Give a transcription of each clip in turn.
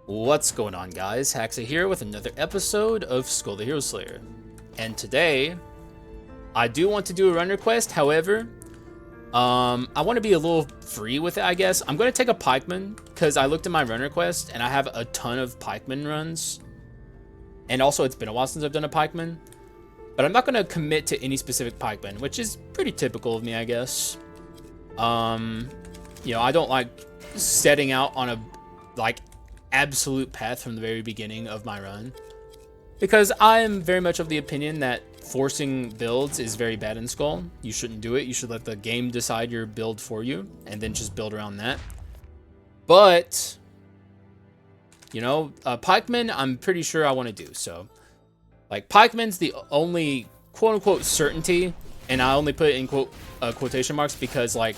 What's going on, guys? Haxa here with another episode of Skul the Hero Slayer. And today, I do want to do a run request. However, I want to be a little free with it, I guess. I'm going to take a pikeman because I looked at my run request and I have a ton of pikeman runs. And also, it's been a while since I've done a pikeman. But I'm not going to commit to any specific pikeman, which is pretty typical of me, I guess. You know, I don't like setting out on a, absolute path from the very beginning of my run, because I am very much of the opinion that forcing builds is very bad in Skul. You shouldn't do it. You should let the game decide your build for you and then just build around that. But you know, pikeman, I'm pretty sure I want to do. So like, pikeman's the only quote-unquote certainty, and I only put it in quotation marks because like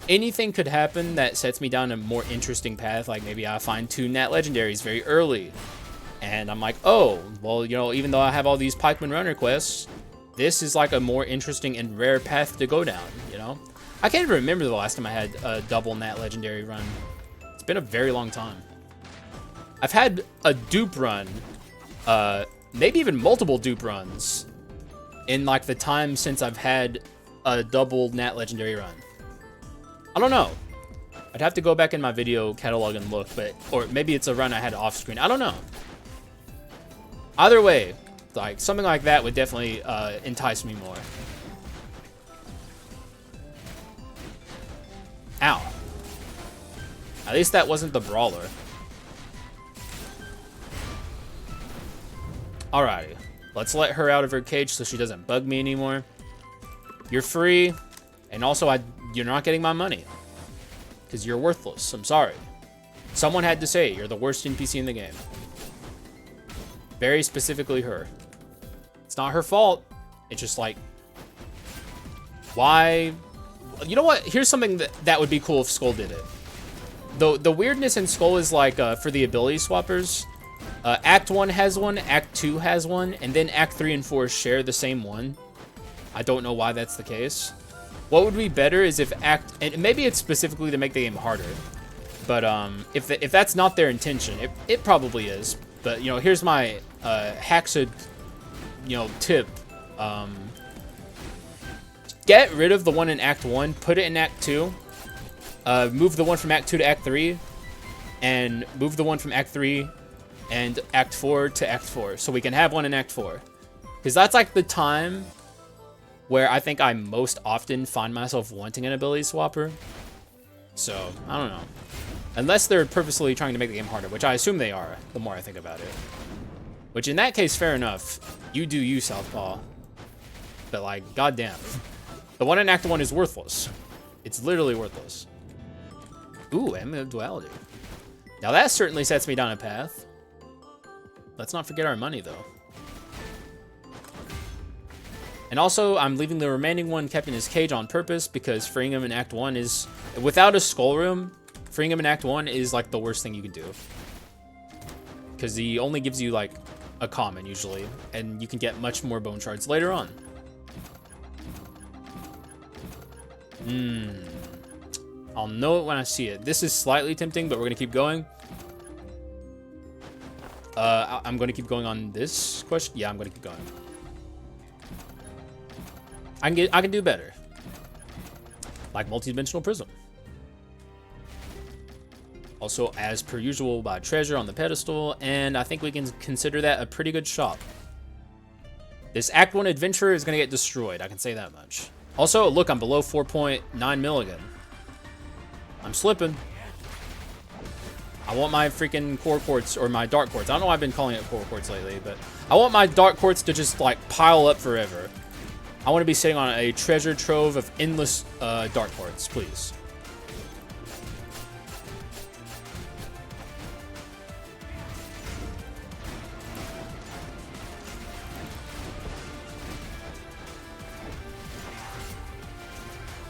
anything could happen that sets me down a more interesting path. Like maybe I find 2 nat legendaries very early, and I'm like, oh, well, you know, even though I have all these pikeman run requests, this is like a more interesting and rare path to go down, you know? I can't even remember the last time I had a double nat legendary run. It's been a very long time. I've had a dupe run, maybe even multiple dupe runs in like the time since I've had a double nat legendary run. I don't know. I'd have to go back in my video catalog and look, or maybe it's a run I had off screen. I don't know. Either way, like something like that would definitely entice me more. Ow. At least that wasn't the brawler. Alrighty. Let's let her out of her cage so she doesn't bug me anymore. You're free. And also, you're not getting my money. Because you're worthless. I'm sorry. Someone had to say you're the worst NPC in the game. Very specifically her. It's not her fault. It's just like, why? You know what? Here's something that would be cool if Skul did it. The weirdness in Skul is like, for the ability swappers, Act 1 has one, Act 2 has one, and then Act 3 and 4 share the same one. I don't know why that's the case. What would be better is if and maybe it's specifically to make the game harder, but if that's not their intention, it probably is. But you know, here's my Haxa, you know, tip. Get rid of the one in Act 1, put it in Act 2, move the one from Act 2 to Act 3, and move the one from Act 3 and Act 4 to Act 4, so we can have one in Act 4, because that's like the time where I think I most often find myself wanting an ability swapper. So, I don't know. Unless they're purposely trying to make the game harder, which I assume they are, the more I think about it. Which, in that case, fair enough. You do you, Southpaw. But, like, goddamn. The one in Act 1 is worthless. It's literally worthless. Ooh, Amulet of Duality. Now, that certainly sets me down a path. Let's not forget our money, though. And also, I'm leaving the remaining one kept in his cage on purpose because freeing him in Act 1 is... Without a Skul room, freeing him in Act 1 is, like, the worst thing you can do. Because he only gives you, like, a common, usually. And you can get much more bone shards later on. I'll know it when I see it. This is slightly tempting, but we're going to keep going. I'm going to keep going on this question. Yeah, I'm going to keep going. I can do better. Like multi-dimensional prism. Also, as per usual, buy treasure on the pedestal, and I think we can consider that a pretty good shop. This Act 1 adventure is going to get destroyed, I can say that much. Also, look, I'm below 4.9 mil again. I'm slipping. I want my freaking core quartz, or my dark quartz. I don't know why I've been calling it core quartz lately, but I want my dark quartz to just, like, pile up forever. I want to be sitting on a treasure trove of endless dark quartz, please.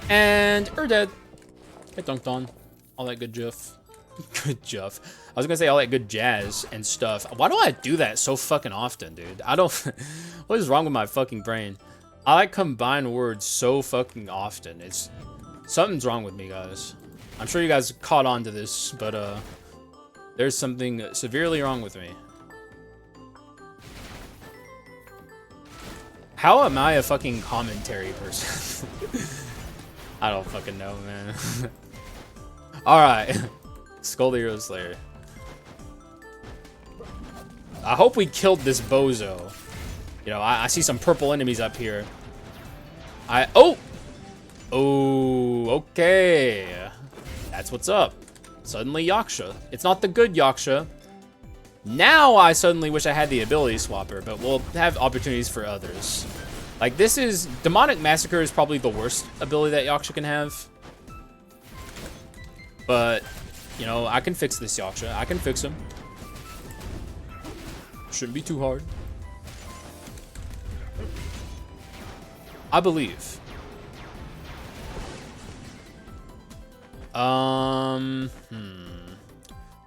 And we're dead. Get dunked on. All that good juff. Good juff. I was gonna say all that good jazz and stuff. Why do I do that so fucking often, dude? I don't... What is wrong with my fucking brain? I like combine words so fucking often. Something's wrong with me, guys. I'm sure you guys caught on to this, but There's something severely wrong with me. How am I a fucking commentary person? I don't fucking know, man. Alright. Skul the Hero Slayer. I hope we killed this bozo. You know, I see some purple enemies up here. Oh! Oh, okay. That's what's up. Suddenly Yaksha. It's not the good Yaksha. Now I suddenly wish I had the ability swapper, but we'll have opportunities for others. Like, this is... Demonic Massacre is probably the worst ability that Yaksha can have. But, you know, I can fix this Yaksha. I can fix him. Shouldn't be too hard. I believe.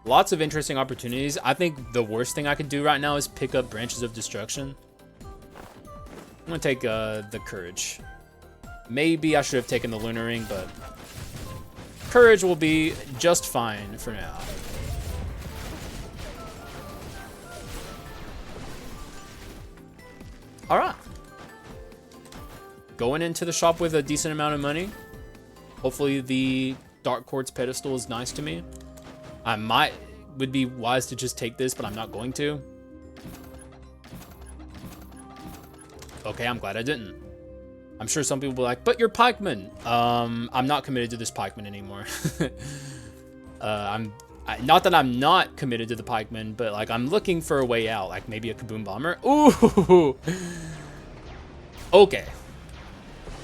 Lots of interesting opportunities. I think the worst thing I could do right now is pick up Branches of Destruction. I'm gonna take the Courage. Maybe I should have taken the Lunar Ring, but Courage will be just fine for now. All right. Going into the shop with a decent amount of money. Hopefully the Dark Quartz pedestal is nice to me. Would be wise to just take this, but I'm not going to. Okay, I'm glad I didn't. I'm sure some people will be like, but you're pikeman. I'm not committed to this pikeman anymore. Not that I'm not committed to the pikeman, but like I'm looking for a way out, like maybe a Kaboom Bomber. Ooh. Okay.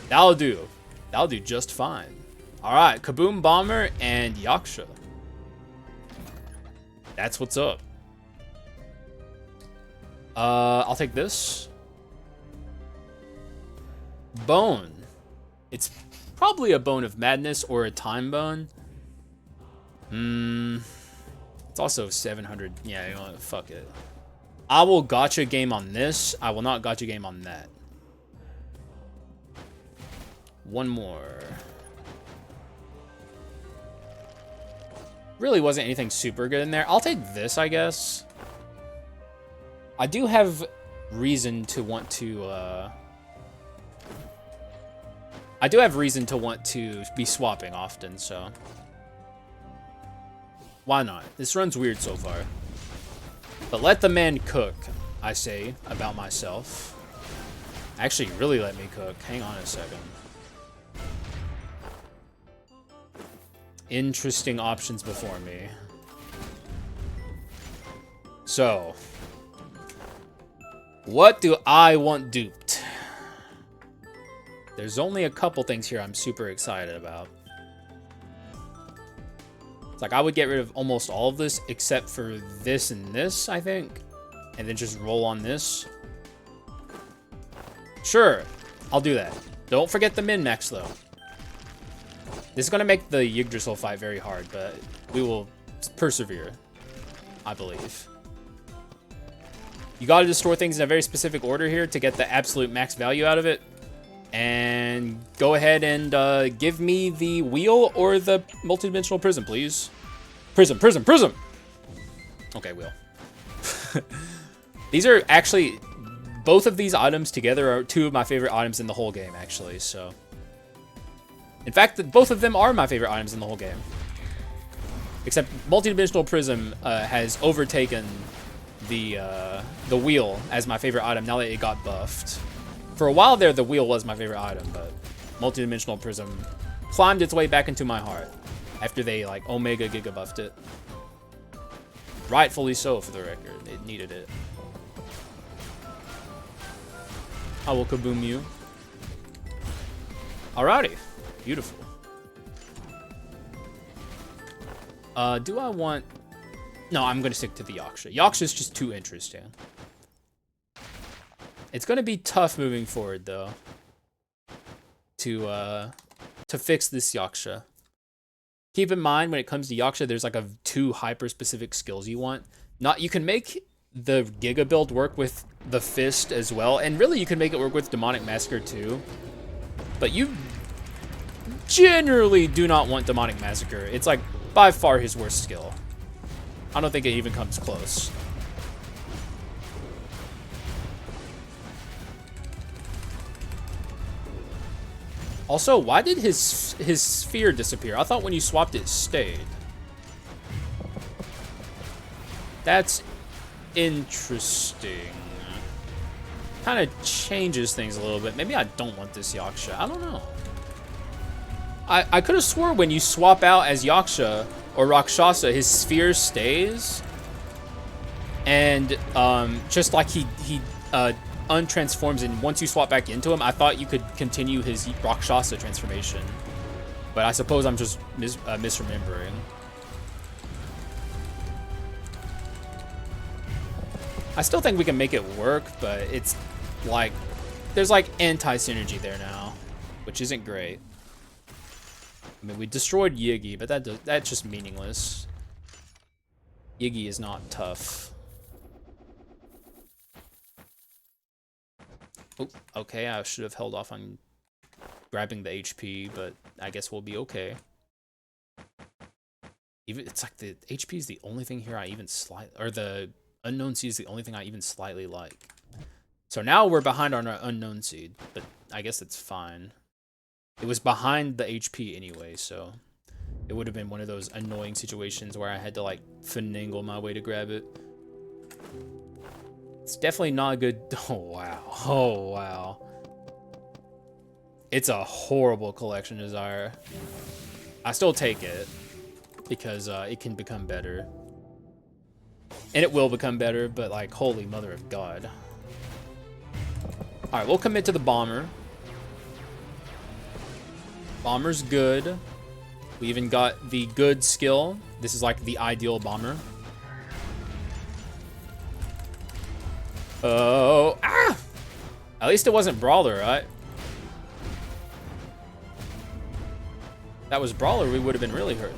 That'll do. That'll do just fine. All right, Kaboom Bomber and Yaksha. That's what's up. I'll take this. Bone. It's probably a Bone of Madness or a Time Bone. It's also 700. Yeah, you know what? Fuck it. I will gotcha game on this. I will not gotcha game on that. One more. Really wasn't anything super good in there. I'll take this, I guess. I do have reason to want to, I do have reason to want to be swapping often, so. Why not? This run's weird so far. But let the man cook, I say, about myself. Actually, really let me cook. Hang on a second. Interesting options before me. So, what do I want duped? There's only a couple things here I'm super excited about. It's like I would get rid of almost all of this except for this and this, I think. And then just roll on this. Sure, I'll do that. Don't forget the min-max though. This is going to make the Yggdrasil fight very hard, but we will persevere, I believe. You got to just store things in a very specific order here to get the absolute max value out of it. And go ahead and give me the wheel or the multidimensional prism, please. Prism. Okay, wheel. These are actually, both of these items together are two of my favorite items in the whole game, actually, so. In fact, both of them are my favorite items in the whole game. Except multidimensional prism has overtaken the wheel as my favorite item now that it got buffed. For a while there, the wheel was my favorite item, but multidimensional prism climbed its way back into my heart after they like Omega Giga buffed it. Rightfully so, for the record. It needed it. I will kaboom you. Alrighty. Beautiful. Do I want... No, I'm going to stick to the Yaksha. Yaksha is just too interesting. It's going to be tough moving forward, though, to fix this Yaksha. Keep in mind, when it comes to Yaksha, there's like two hyper-specific skills you want. You can make the Giga build work with the Fist as well, and really you can make it work with Demonic Massacre too. But you generally do not want Demonic Massacre. It's like by far his worst skill. I don't think it even comes close. Also, why did his sphere disappear? I thought when you swapped it stayed. That's interesting. Kind of changes things a little bit. Maybe I don't want this Yaksha. I don't know. I could have swore when you swap out as Yaksha or Rakshasa, his sphere stays. And just like he untransforms, and once you swap back into him, I thought you could continue his Rakshasa transformation. But I suppose I'm just misremembering. I still think we can make it work, but it's like, there's like anti-synergy there now, which isn't great. I mean, we destroyed Yiggy, but that's just meaningless. Yiggy is not tough. Oh, okay, I should have held off on grabbing the HP, but I guess we'll be okay. Even it's like the HP is the only thing here I even or the unknown seed is the only thing I even slightly like. So now we're behind on our unknown seed, but I guess it's fine. It was behind the HP anyway, so it would have been one of those annoying situations where I had to like finagle my way to grab it. It's definitely not a good. Oh wow. Oh wow. It's a horrible collection desire. I still take it because it can become better. And it will become better, but like, holy mother of God. Alright, we'll commit to the bomber. Bomber's good. We even got the good skill. This is like the ideal bomber. Oh, ah! At least it wasn't Brawler, right? If that was Brawler, we would have been really hurt.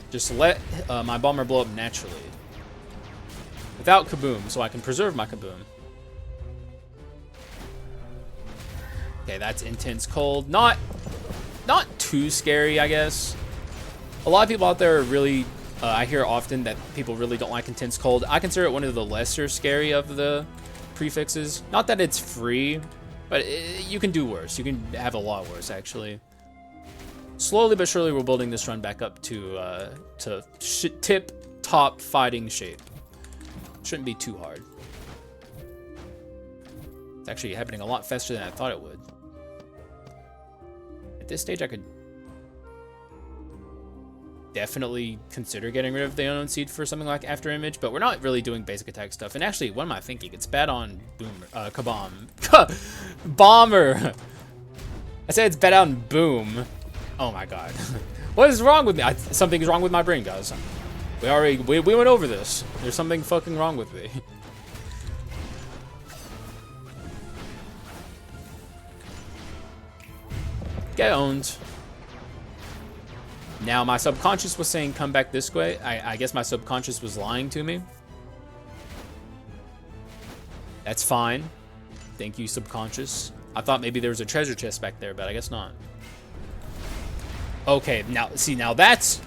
Just let my bomber blow up naturally. Without kaboom, so I can preserve my kaboom. Okay, that's intense cold. Not too scary, I guess. A lot of people out there are really, I hear often that people really don't like intense cold. I consider it one of the lesser scary of the prefixes. Not that it's free, but you can do worse. You can have a lot worse, actually. Slowly but surely, we're building this run back up to tip-top fighting shape. Shouldn't be too hard. It's actually happening a lot faster than I thought it would. At this stage, I could definitely consider getting rid of the unknown seed for something like After Image, but we're not really doing basic attack stuff. And actually, what am I thinking? It's bad on Kabam. Bomber! I said it's bad on Boom. Oh my God. What is wrong with me? Something's wrong with my brain, guys. We went over this. There's something fucking wrong with me. Get owned. Now, my subconscious was saying come back this way. I guess my subconscious was lying to me. That's fine. Thank you, subconscious. I thought maybe there was a treasure chest back there, but I guess not. Okay, now, see, now that's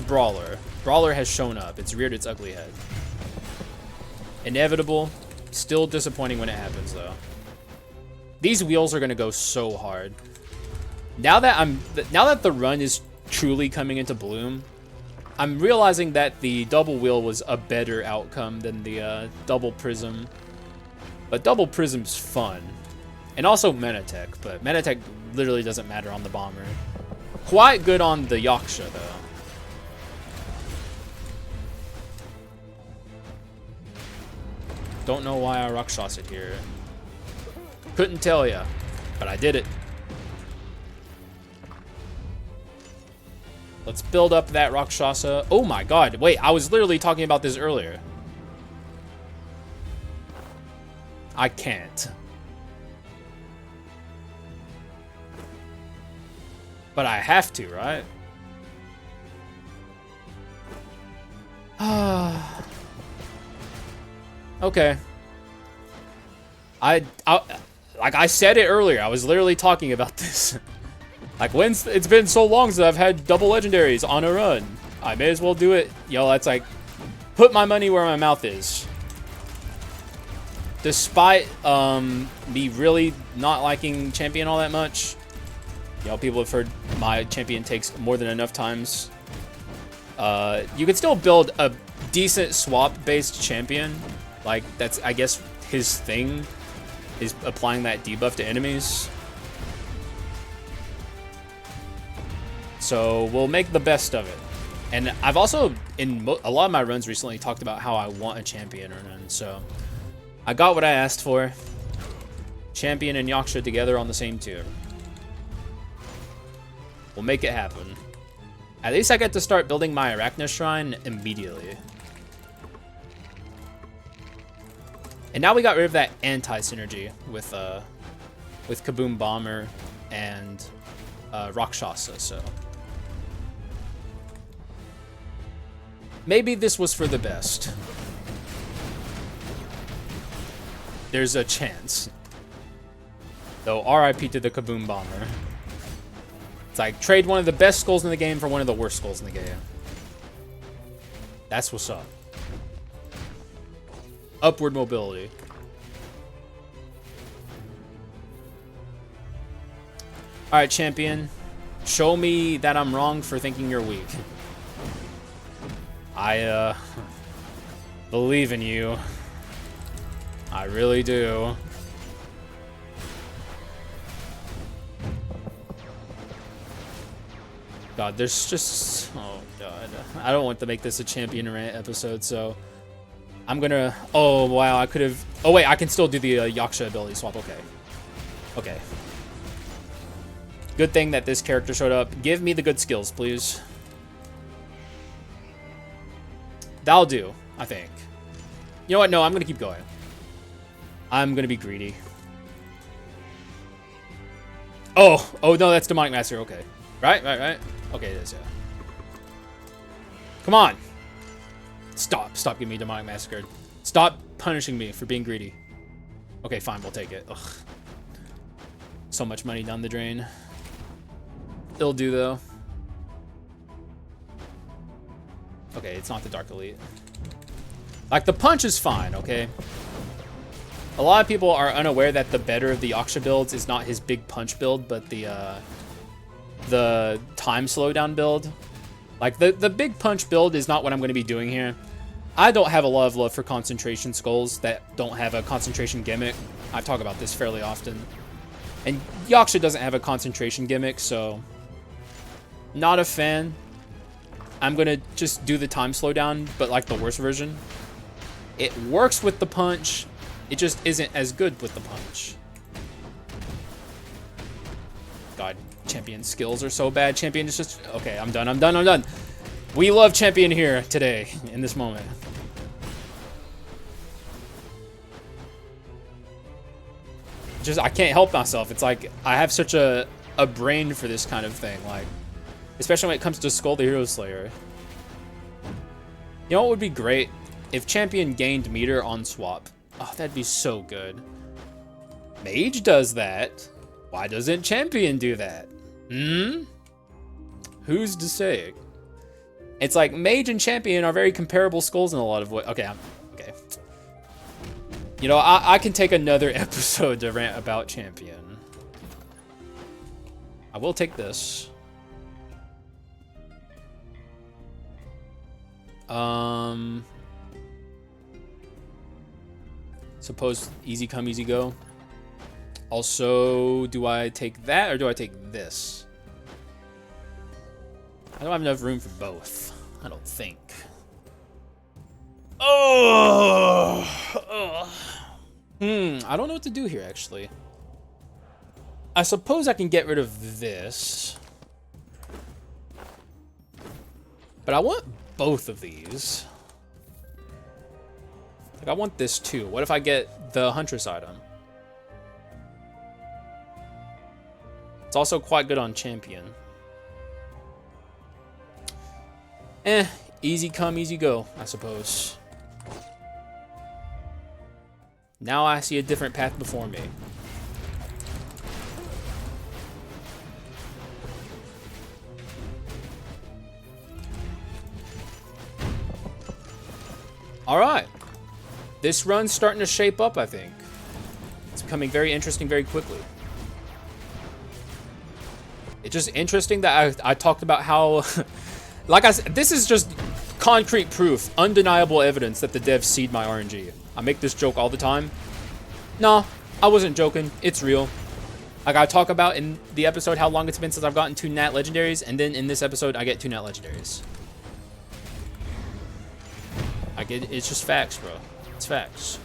Brawler. Brawler has shown up. It's reared its ugly head. Inevitable. Still disappointing when it happens, though. These wheels are going to go so hard. Now that the run is truly coming into bloom, I'm realizing that the double wheel was a better outcome than the double prism. But double prism's fun. And also Menatech, but Menatech literally doesn't matter on the bomber. Quite good on the Yaksha, though. Don't know why I Rakshasa it here. Couldn't tell ya, but I did it. Let's build up that Rakshasa. Oh my God, wait, I was literally talking about this earlier. I can't. But I have to, right? Okay. Like I said it earlier, I was literally talking about this. Like, it's been so long since I've had double legendaries on a run. I may as well do it. Yo, that's like, put my money where my mouth is. Despite me really not liking Champion all that much, you know, people have heard my Champion takes more than enough times. You could still build a decent swap-based Champion. Like, that's, I guess, his thing, is applying that debuff to enemies. So we'll make the best of it. And I've also, in a lot of my runs recently, talked about how I want a Champion run. So I got what I asked for. Champion and Yaksha together on the same tier. We'll make it happen. At least I get to start building my Arachne shrine immediately. And now we got rid of that anti-synergy with Kaboom Bomber and Rakshasa, so maybe this was for the best. There's a chance. Though RIP to the Kaboom Bomber. It's like, trade one of the best skulls in the game for one of the worst skulls in the game. That's what's up. Upward mobility. Alright, Champion. Show me that I'm wrong for thinking you're weak. I, believe in you. I really do. God, there's just... Oh, God. I don't want to make this a Champion rant episode, so... I'm gonna... Oh, wow, I could have... Oh, wait, I can still do the Yaksha ability swap. Okay. Okay. Good thing that this character showed up. Give me the good skills, please. That'll do, I think. You know what? No, I'm gonna keep going. I'm gonna be greedy. Oh! Oh, no, that's Demonic Master. Okay. Right? Okay, it is, yeah. Come on! Stop giving me Demonic Massacred. Stop punishing me for being greedy. Okay, fine, we'll take it. Ugh. So much money down the drain. It'll do, though. Okay, it's not the Dark Elite. Like, the punch is fine, okay? A lot of people are unaware that the better of the Yaksha builds is not his big punch build, but the time slowdown build. Like, the big punch build is not what I'm going to be doing here. I don't have a lot of love for concentration skulls that don't have a concentration gimmick. I talk about this fairly often. And Yaksha doesn't have a concentration gimmick, so... Not a fan. I'm going to just do the time slowdown, but like the worst version. It works with the punch. It just isn't as good with the punch. God, Champion skills are so bad. Champion is just... Okay, I'm done. We love Champion here today, in this moment. Just, I can't help myself. It's like, I have such a brain for this kind of thing. Like, especially when it comes to Skul the Hero Slayer. You know what would be great? If Champion gained meter on swap. Oh, that'd be so good. Mage does that. Why doesn't Champion do that? Who's to say? It's like Mage and Champion are very comparable skulls in a lot of ways. Okay, okay. You know, I can take another episode to rant about Champion. I will take this. Suppose easy come, easy go. Also, do I take that or do I take this? I don't have enough room for both. I don't think. Oh! I don't know what to do here, actually. I suppose I can get rid of this. But I want both of these. Like, I want this too. What if I get the Huntress item? It's also quite good on Champion. Easy come, easy go, I suppose. Now I see a different path before me. All right. This run's starting to shape up, I think. It's becoming very interesting very quickly. It's just interesting that I talked about how, like I said, this is just concrete proof, undeniable evidence that the devs seed my RNG. I make this joke all the time. No, I wasn't joking. It's real. Like I talk about in the episode how long it's been since I've gotten 2 Nat Legendaries, and then in this episode I get 2 Nat Legendaries. It's just facts, bro. It's facts.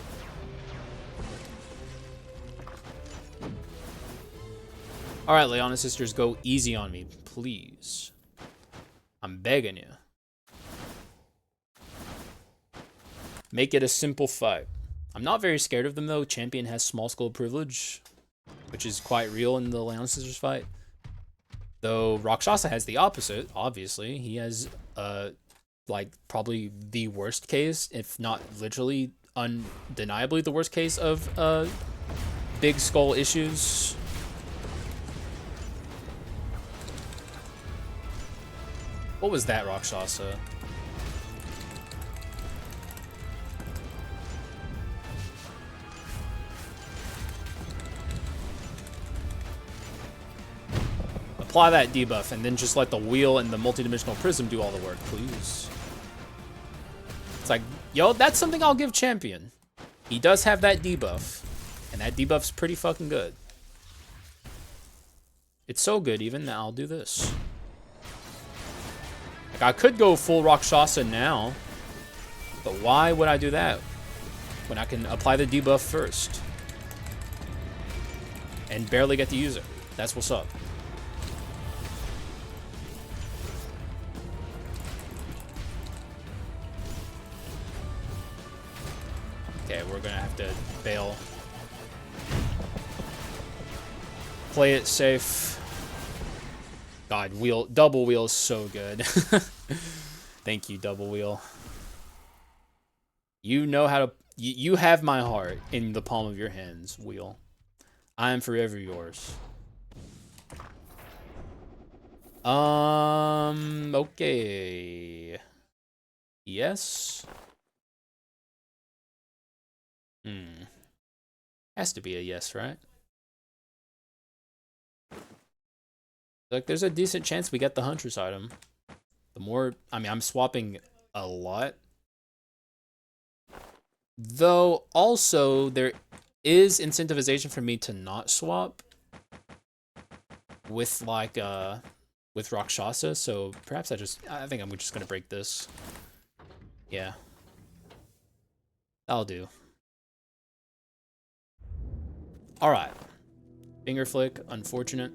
Alright, Leona sisters, go easy on me, please. I'm begging you. Make it a simple fight. I'm not very scared of them, though. Champion has small skull privilege, which is quite real in the Leona sisters fight. Though Rakshasa has the opposite, obviously. He has, like, probably the worst case, if not literally undeniably the worst case of big skull issues. What was that, Rakshasa? Apply that debuff and then just let the wheel and the multidimensional prism do all the work, please. It's like, yo, that's something I'll give Champion. He does have that debuff, and that debuff's pretty fucking good. It's so good even that I'll do this. Like, I could go full Rakshasa now, but why would I do that when I can apply the debuff first and barely get to use it? That's what's up. Okay, we're gonna have to bail. Play it safe. God, double wheel is so good. Thank you, double wheel. You know how to. You have my heart in the palm of your hands, wheel. I am forever yours. Okay. Yes. Has to be a yes, right? Like, there's a decent chance we get the Huntress item. The more, I mean, I'm swapping a lot. Though, also, there is incentivization for me to not swap with, like, with Rakshasa, so perhaps I think I'm just gonna break this. Yeah. That'll do. Alright. Finger flick, unfortunate.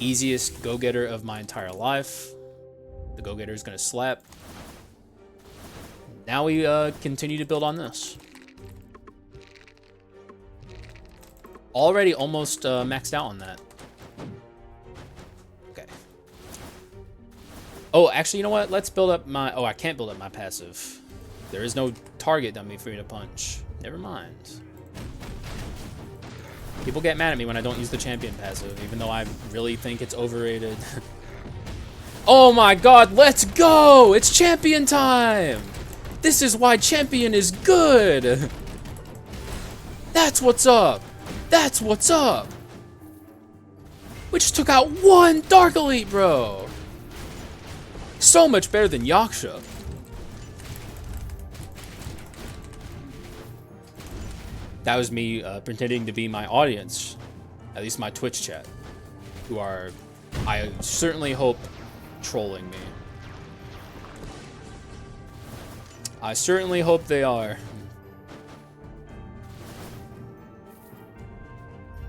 Easiest go-getter of my entire life. The go-getter is gonna slap. Now we continue to build on this. Already almost maxed out on that. Okay. Oh, actually, you know what? Let's build up my... Oh, I can't build up my passive. There is no target dummy for me to punch. Never mind. People get mad at me when I don't use the champion passive, even though I really think it's overrated. Oh my god, let's go! It's champion time! This is why champion is good! That's what's up! That's what's up! We just took out 1 Dark Elite, bro! So much better than Yaksha. That was me pretending to be my audience, at least my Twitch chat, who are, I certainly hope, trolling me. I certainly hope they are.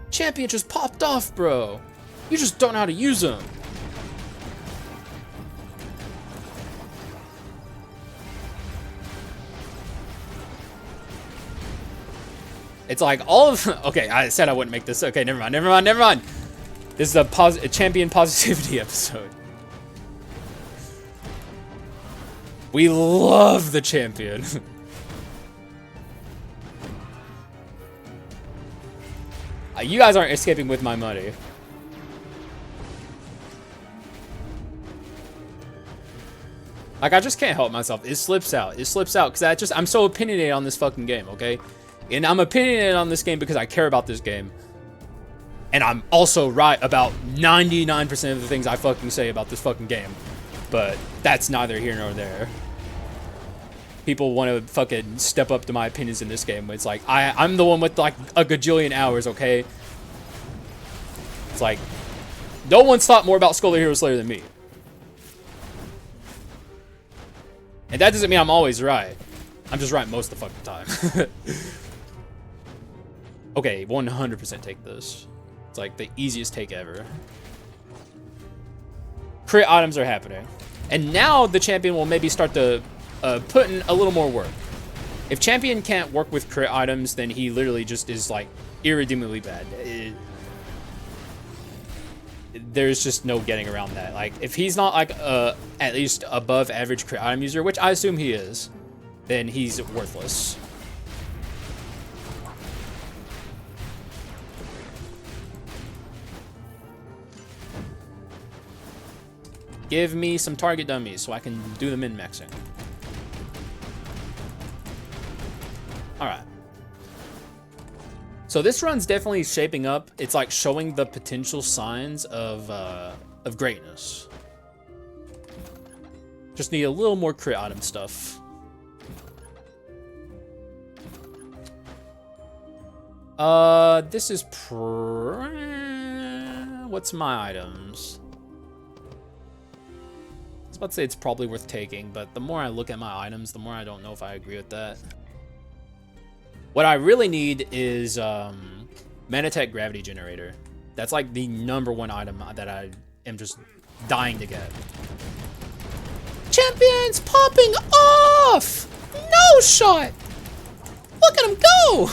Champion just popped off, bro. You just don't know how to use him. It's like all of... Okay, I said I wouldn't make this. Okay, never mind, never mind, never mind. This is a champion positivity episode. We love the champion. You guys aren't escaping with my money. Like, I just can't help myself. It slips out. It slips out because I'm so opinionated on this fucking game, okay? And I'm opinionated on this game because I care about this game. And I'm also right about 99% of the things I fucking say about this fucking game. But that's neither here nor there. People want to fucking step up to my opinions in this game. It's like, I'm the one with like a gajillion hours, okay? It's like, no one's thought more about Skul the Hero Slayer than me. And that doesn't mean I'm always right. I'm just right most of the fucking time. Okay, 100% take this. It's like the easiest take ever. Crit items are happening. And now the champion will maybe start to put in a little more work. If champion can't work with crit items, then he literally just is like irredeemably bad. There's just no getting around that. Like, if he's not like at least above average crit item user, which I assume he is, then he's worthless. Give me some target dummies so I can do the min-maxing. Alright. So this run's definitely shaping up. It's like showing the potential signs of greatness. Just need a little more crit item stuff. This is what's my items? I was about to say it's probably worth taking, but the more I look at my items, the more I don't know if I agree with that. What I really need is Manatech Gravity Generator. That's like the #1 item that I am just dying to get. Champion's popping off! No shot! Look at him go!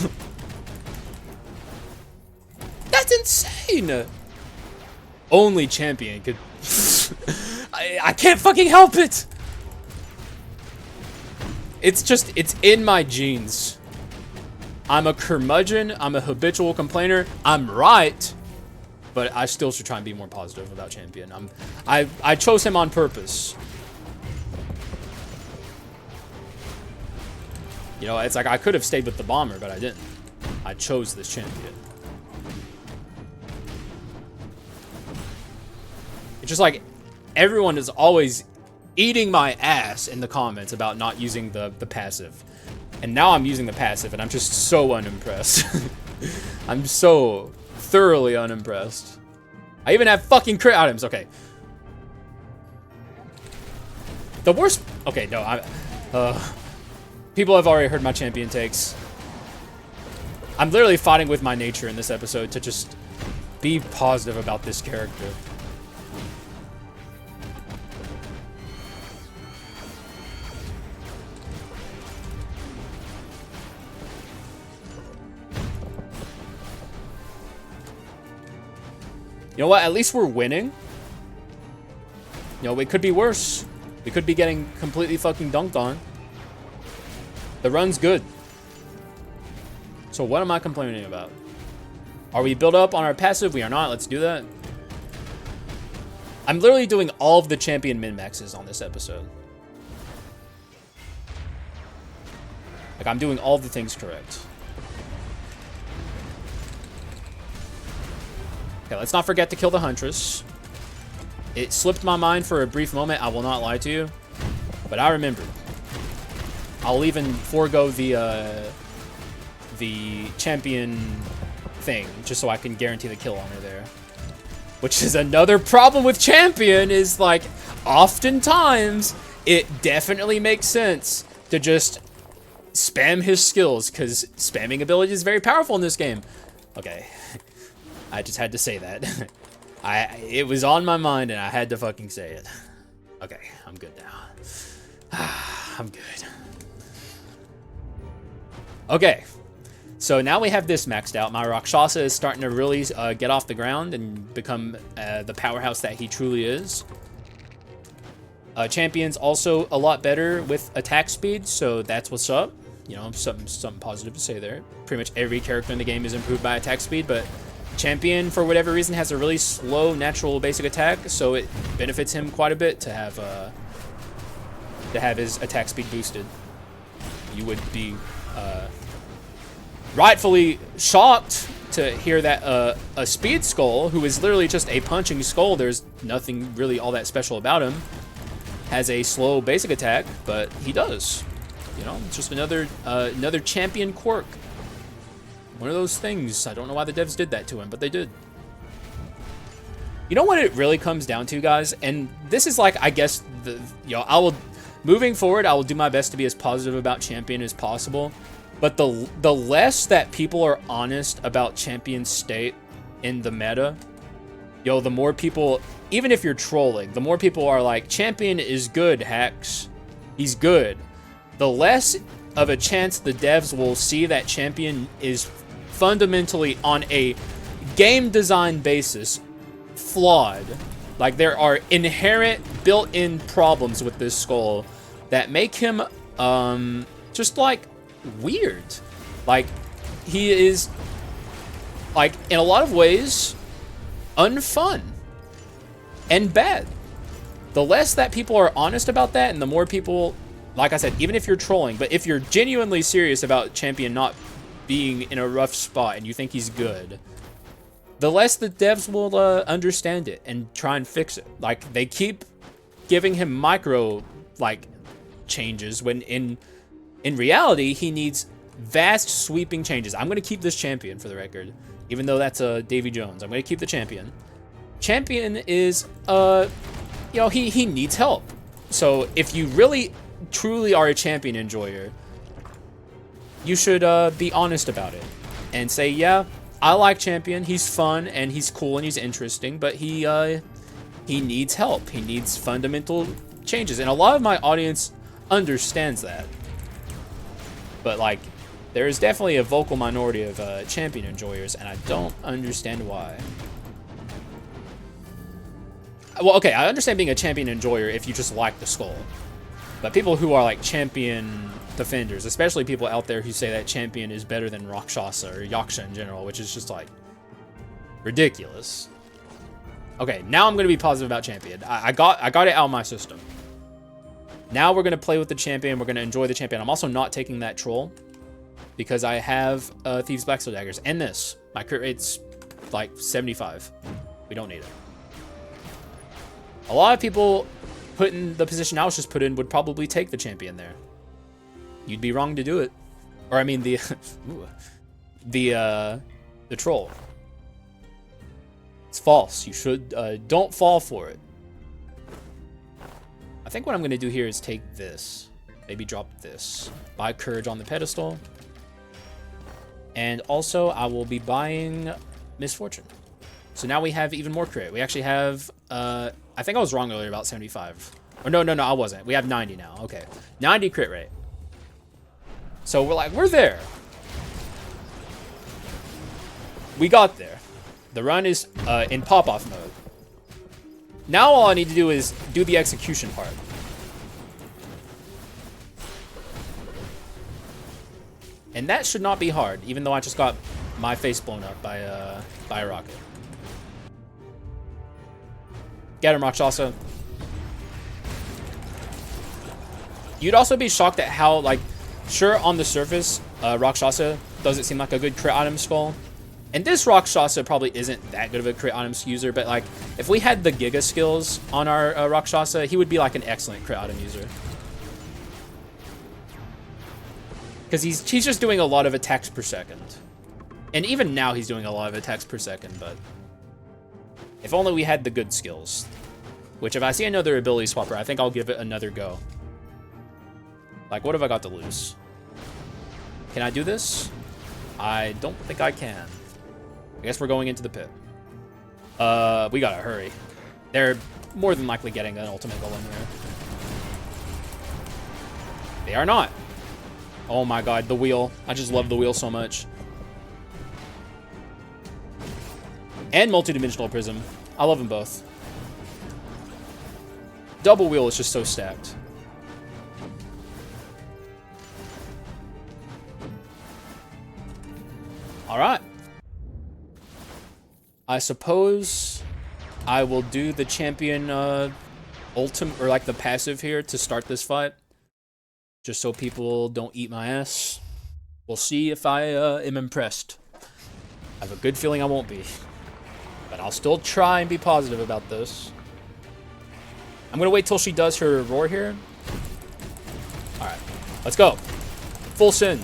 That's insane! Only champion could... I can't fucking help it! It's in my genes. I'm a curmudgeon. I'm a habitual complainer. I'm right, but I still should try and be more positive about champion. I chose him on purpose. You know, it's like I could have stayed with the bomber, but I didn't. I chose this champion. It's just like everyone is always eating my ass in the comments about not using the passive. And now I'm using the passive, and I'm just so unimpressed. I'm so thoroughly unimpressed. I even have fucking crit items. Okay. The worst... Okay, no. People have already heard my champion takes. I'm literally fighting with my nature in this episode to just be positive about this character. You know what? At least we're winning. You know, it could be worse. We could be getting completely fucking dunked on. The run's good. So what am I complaining about? Are we built up on our passive? We are not. Let's do that. I'm literally doing all of the champion min-maxes on this episode. Like, I'm doing all the things correct. Okay, let's not forget to kill the Huntress. It slipped my mind for a brief moment, I will not lie to you. But I remembered. I'll even forego the champion thing, just so I can guarantee the kill on her there. Which is another problem with champion, is like, oftentimes, it definitely makes sense to just spam his skills, because spamming ability is very powerful in this game. Okay. I just had to say that. It was on my mind and I had to fucking say it. Okay, I'm good now. I'm good. Okay, so now we have this maxed out. My Rakshasa is starting to really get off the ground and become the powerhouse that he truly is. Champion's also a lot better with attack speed, so that's what's up. You know, something positive to say there. Pretty much every character in the game is improved by attack speed, but Champion, for whatever reason, has a really slow natural basic attack, so it benefits him quite a bit to have to have his attack speed boosted. You would be rightfully shocked to hear that a speed skull, who is literally just a punching skull, there's nothing really all that special about him, has a slow basic attack, but he does. You know, it's just another champion quirk. One of those things. I don't know why the devs did that to him, but they did. You know what it really comes down to, guys? And this is like, I guess, moving forward, I will do my best to be as positive about Champion as possible. But the less that people are honest about Champion's state in the meta, the more people, even if you're trolling, the more people are like, Champion is good, Hax. He's good. The less of a chance the devs will see that Champion is fundamentally, on a game design basis, flawed. Like, there are inherent built-in problems with this skull that make him just like weird. Like, he is, like, in a lot of ways unfun and bad. The less that people are honest about that, and the more people, like I said, even if you're trolling, but if you're genuinely serious about Champion not being in a rough spot and you think he's good, the less the devs will understand it and try and fix it. Like, they keep giving him micro, like, changes when in reality he needs vast sweeping changes. I'm going to keep this Champion, for the record, even though that's Davy Jones. I'm going to keep the Champion. Champion is, he needs help. So if you really truly are a Champion enjoyer, you should be honest about it and say, yeah, I like Champion. He's fun and he's cool and he's interesting, but he needs help. He needs fundamental changes, and a lot of my audience understands that. But like, there is definitely a vocal minority of Champion enjoyers, and I don't understand why. Well, okay, I understand being a Champion enjoyer if you just like the skull. But people who are like Champion defenders, especially people out there who say that Champion is better than Rakshasa or Yaksha in general, which is just like ridiculous. Okay, now I'm going to be positive about Champion. I got it out of my system. Now we're going to play with the Champion. We're going to enjoy the Champion. I'm also not taking that troll because I have Thieves' Blackstone Daggers and this. My crit rate's like 75. We don't need it. A lot of people put in the position I was just put in would probably take the Champion there. You'd be wrong to do it. Or I mean the the troll. It's false. You should don't fall for it. I think what I'm gonna do here is take this. Maybe drop this. Buy Courage on the pedestal. And also I will be buying Misfortune. So now we have even more crit. We actually have I think I was wrong earlier about 75. Or no, I wasn't. We have 90 now. Okay. 90 crit rate. So we're there. We got there. The run is in pop-off mode. Now all I need to do is do the execution part. And that should not be hard, even though I just got my face blown up by a rocket. Get him, Rakshasa. You'd also be shocked at how, like, sure, on the surface, Rakshasa doesn't seem like a good crit item skull. And this Rakshasa probably isn't that good of a crit items user, but like, if we had the Giga skills on our Rakshasa, he would be like an excellent crit item user. Because he's just doing a lot of attacks per second. And even now he's doing a lot of attacks per second, but if only we had the good skills. Which, if I see another ability swapper, I think I'll give it another go. Like, what have I got to lose? Can I do this? I don't think I can. I guess we're going into the pit. We gotta hurry. They're more than likely getting an ultimate golem here. They are not. Oh my god, the wheel. I just love the wheel so much. And multi-dimensional prism. I love them both. Double wheel is just so stacked. All right. I suppose I will do the champion ultimate, or like the passive here to start this fight. just so people don't eat my ass. We'll see if I am impressed. I have a good feeling I won't be. But I'll still try and be positive about this. I'm going to wait till she does her roar here. Alright, let's go. Full send.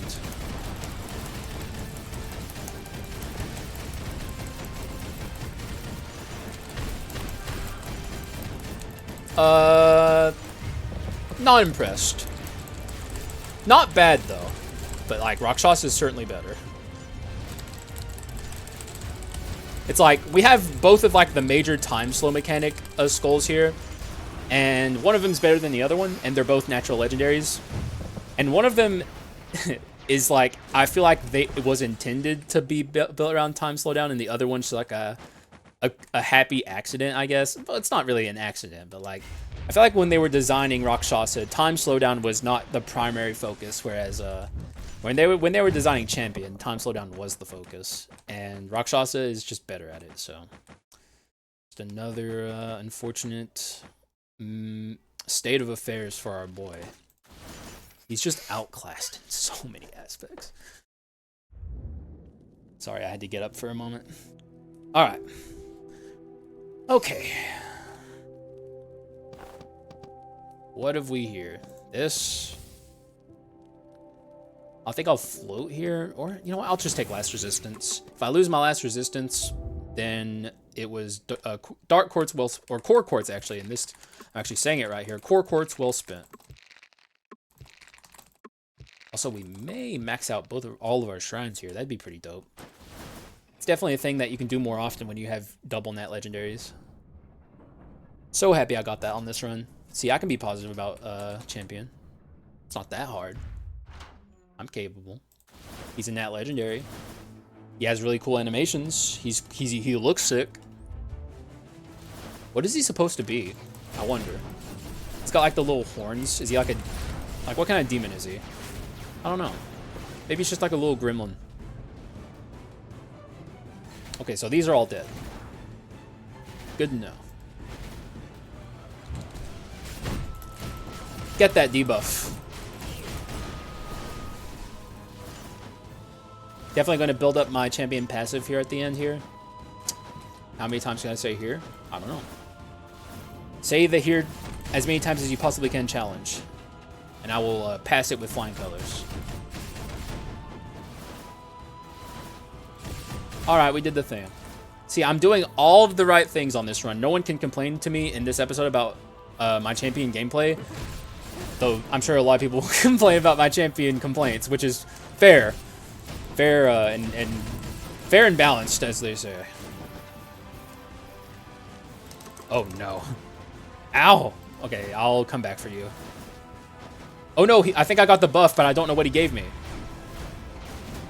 Not impressed. Not bad, though. But, like, Rakshasa is certainly better. It's like, we have both of, like, the major time slow mechanic skulls here. And one of them's better than the other one. And they're both natural legendaries. And one of them is, like, I feel like it was intended to be built around time slowdown. And the other one's, like, a happy accident, I guess. Well, it's not really an accident, but, like, I feel like when they were designing Rakshasa, time slowdown was not the primary focus, whereas when they were designing Champion, time slowdown was the focus, and Rakshasa is just better at it. So, just another unfortunate state of affairs for our boy. He's just outclassed in so many aspects. Sorry, I had to get up for a moment. All right. Okay. What have we here? This. I think I'll float here, or, you know what, I'll just take last resistance. If I lose my last resistance, then it was dark quartz well, or core quartz actually, and this, I'm actually saying it right here, core quartz well spent. Also, we may max out all of our shrines here. That'd be pretty dope. It's definitely a thing that you can do more often when you have double net legendaries. So happy I got that on this run. See, I can be positive about Champion. It's not that hard. I'm capable. He's a nat legendary. He has really cool animations. He looks sick. What is he supposed to be? I wonder. He's got like the little horns. Is he like what kind of demon is he? I don't know. Maybe it's just like a little gremlin. Okay, so these are all dead. Good to know. Get that debuff. Definitely going to build up my champion passive here at the end here. How many times can I say here? I don't know. Say the here as many times as you possibly can challenge. And I will pass it with flying colors. Alright, we did the thing. See, I'm doing all of the right things on this run. No one can complain to me in this episode about my champion gameplay. Though I'm sure a lot of people will complain about my champion complaints, which is fair. Fair and balanced, as they say. Oh no. Ow! Okay, I'll come back for you. Oh no, I think I got the buff, but I don't know what he gave me.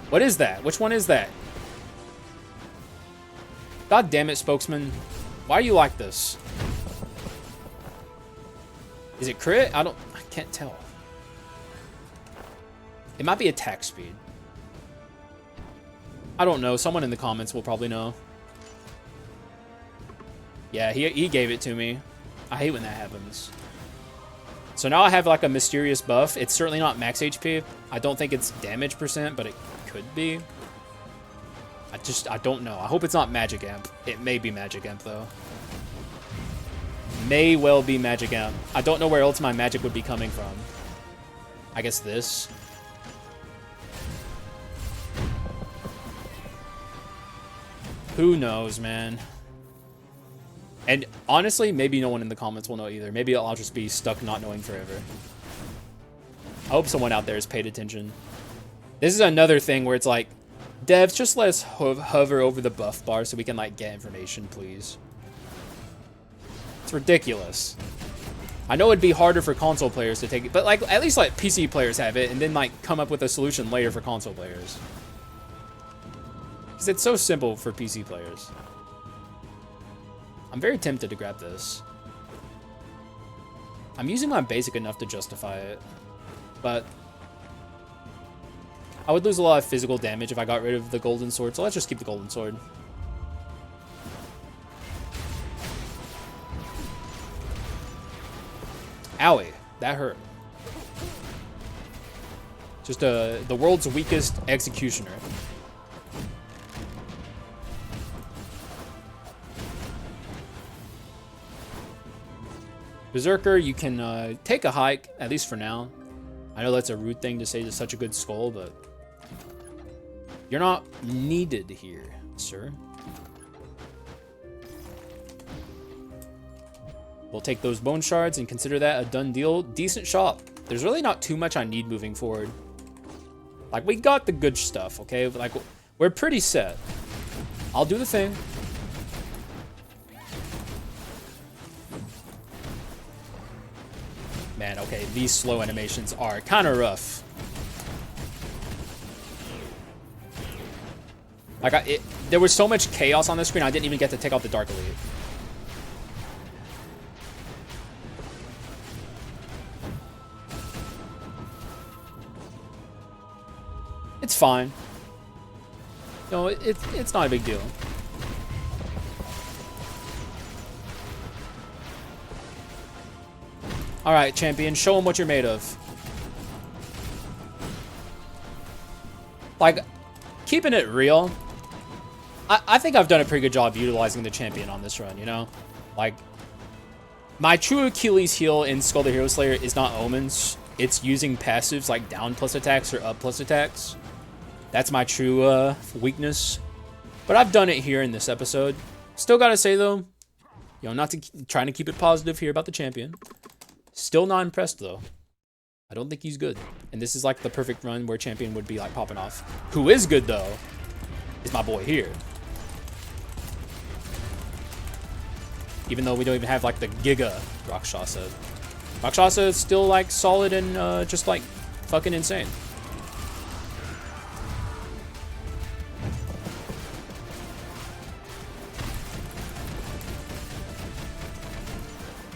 What is that? Which one is that? God damn it, spokesman. Why are you like this? Is it crit? I can't tell. It might be attack speed. I don't know. Someone in the comments will probably know. Yeah, he gave it to me. I hate when that happens. So now I have like a mysterious buff. It's certainly not max HP. I don't think it's damage percent, but it could be. I don't know. I hope it's not Magic Amp. It may be Magic Amp, though. May well be Magic Amp. I don't know where else my magic would be coming from. I guess this. Who knows, man? And honestly, maybe no one in the comments will know either. Maybe I'll just be stuck not knowing forever. I hope someone out there has paid attention. This is another thing where it's like, devs, just let us hover over the buff bar so we can, like, get information, please. It's ridiculous. I know it'd be harder for console players to take it, but, like, at least, like, PC players have it, and then, like, come up with a solution later for console players. Because it's so simple for PC players. I'm very tempted to grab this. I'm using my basic enough to justify it, but I would lose a lot of physical damage if I got rid of the golden sword, so let's just keep the golden sword. Owie, that hurt. Just the world's weakest executioner. Berserker, you can take a hike, at least for now. I know that's a rude thing to say to such a good skull, but you're not needed here, sir. We'll take those bone shards and consider that a done deal. Decent shop. There's really not too much I need moving forward. Like, we got the good stuff, okay? Like, we're pretty set. I'll do the thing. Man, okay, these slow animations are kind of rough. Like, there was so much chaos on the screen, I didn't even get to take out the Dark Elite. It's fine. No, it's not a big deal. All right, champion, show them what you're made of. Like, keeping it real, I think I've done a pretty good job utilizing the champion on this run, you know? Like, my true Achilles heel in Skul the Hero Slayer is not omens. It's using passives like down plus attacks or up plus attacks. That's my true weakness. But I've done it here in this episode. Still gotta say though, you know, not to trying to keep it positive here about the champion. Still not impressed though. I don't think he's good. And this is like the perfect run where champion would be like popping off. Who is good though is my boy here. Even though we don't even have like the Giga Rakshasa. Rakshasa is still like solid and just like fucking insane.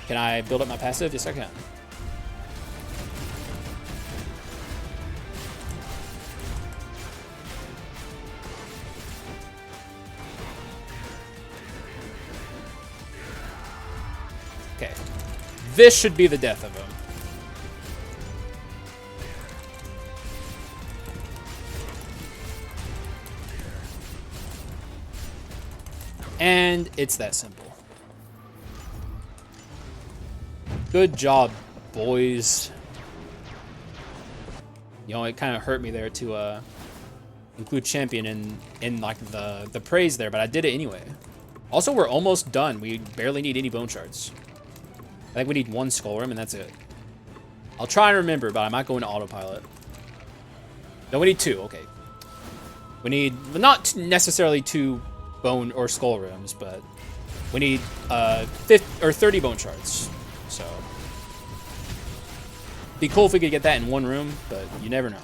Can I build up my passive? Yes, I can. Okay. This should be the death of him. And it's that simple. Good job, boys. You know, it kind of hurt me there to include champion in like the praise there, but I did it anyway. Also, we're almost done. We barely need any bone shards. I think we need one skull rim and that's it. I'll try and remember, but I might go into autopilot. No, we need two. Okay. We need not necessarily 2 bone or skull rims, but we need 30 bone shards. So, be cool if we could get that in one room, but you never know.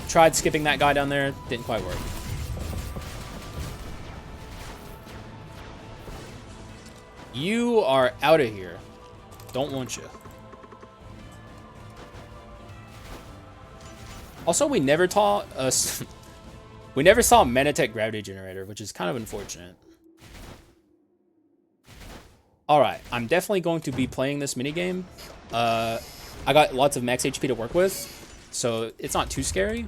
Tried skipping that guy down there, didn't quite work. You are out of here. Don't want you. Also, we never taught us. We never saw a Menatech gravity generator, which is kind of unfortunate. Alright, I'm definitely going to be playing this minigame. I got lots of max HP to work with, so it's not too scary.